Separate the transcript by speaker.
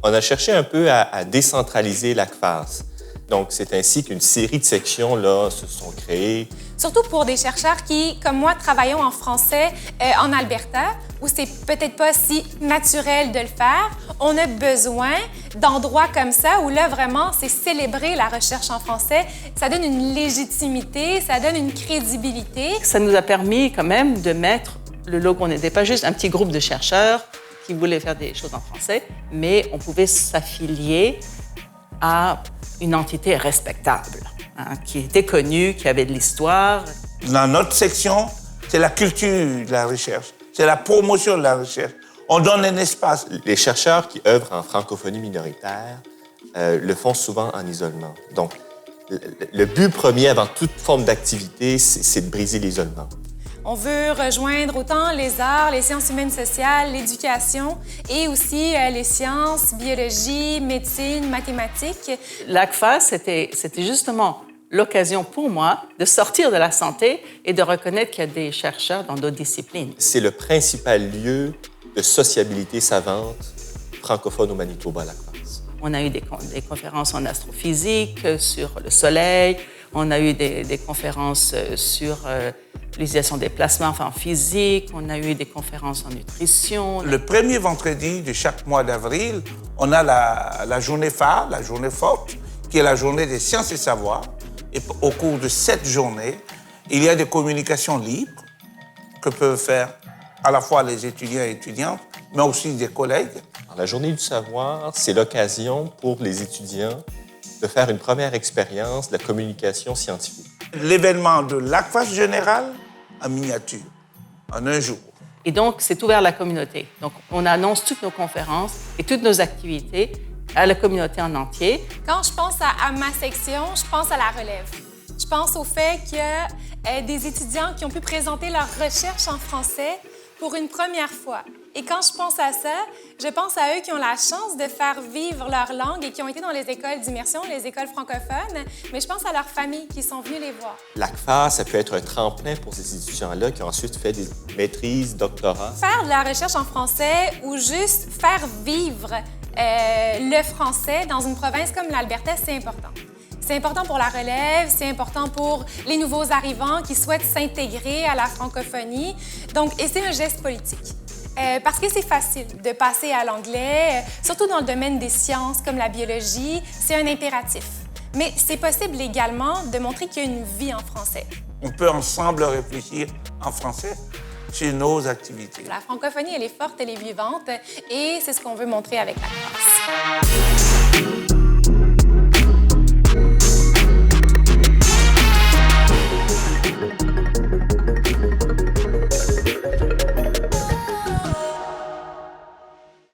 Speaker 1: On a cherché un peu à décentraliser l'ACFAS. Donc, c'est ainsi qu'une série de sections là, se sont créées.
Speaker 2: Surtout pour des chercheurs qui, comme moi, travaillons en français en Alberta, où c'est peut-être pas si naturel de le faire. On a besoin d'endroits comme ça où là, vraiment, c'est célébrer la recherche en français. Ça donne une légitimité, ça donne une crédibilité.
Speaker 3: Ça nous a permis quand même de mettre le logo. On n'était pas juste un petit groupe de chercheurs qui voulaient faire des choses en français, mais on pouvait s'affilier à une entité respectable, qui était connue, qui avait de l'histoire.
Speaker 4: Dans notre section, c'est la culture de la recherche, c'est la promotion de la recherche. On donne un espace.
Speaker 1: Les chercheurs qui œuvrent en francophonie minoritaire le font souvent en isolement. Donc, le but premier avant toute forme d'activité, c'est de briser l'isolement.
Speaker 2: On veut rejoindre autant les arts, les sciences humaines sociales, l'éducation et aussi les sciences, biologie, médecine, mathématiques.
Speaker 3: L'ACFAS, c'était justement l'occasion pour moi de sortir de la santé et de reconnaître qu'il y a des chercheurs dans d'autres disciplines.
Speaker 1: C'est le principal lieu de sociabilité savante francophone au Manitoba, l'ACFAS.
Speaker 3: On a eu des conférences en astrophysique, sur le Soleil. On a eu des conférences sur l'utilisation des plasmas en physique. On a eu des conférences en nutrition.
Speaker 4: Le premier vendredi de chaque mois d'avril, on a la journée phare, la journée forte, qui est la journée des sciences et savoirs. Et au cours de cette journée, il y a des communications libres que peuvent faire à la fois les étudiants et étudiantes, mais aussi des collègues.
Speaker 1: La journée du savoir, c'est l'occasion pour les étudiants de faire une première expérience de la communication scientifique.
Speaker 4: L'événement de l'ACFAS général en miniature, en un jour.
Speaker 3: Et donc, c'est ouvert à la communauté. Donc, on annonce toutes nos conférences et toutes nos activités à la communauté en entier.
Speaker 2: Quand je pense à ma section, je pense à la relève. Je pense au fait qu'il y a des étudiants qui ont pu présenter leur recherche en français pour une première fois. Et quand je pense à ça, je pense à eux qui ont la chance de faire vivre leur langue et qui ont été dans les écoles d'immersion, les écoles francophones, mais je pense à leurs familles qui sont venues les voir.
Speaker 1: L'ACFAS, ça peut être un tremplin pour ces étudiants-là qui ont ensuite fait des maîtrises, doctorats.
Speaker 2: Faire de la recherche en français ou juste faire vivre le français dans une province comme l'Alberta, c'est important. C'est important pour la relève, c'est important pour les nouveaux arrivants qui souhaitent s'intégrer à la francophonie. Donc, et c'est un geste politique. Parce que c'est facile de passer à l'anglais, surtout dans le domaine des sciences comme la biologie, c'est un impératif. Mais c'est possible également de montrer qu'il y a une vie en français.
Speaker 4: On peut ensemble réfléchir en français sur nos activités.
Speaker 2: La francophonie, elle est forte, elle est vivante et c'est ce qu'on veut montrer avec la classe.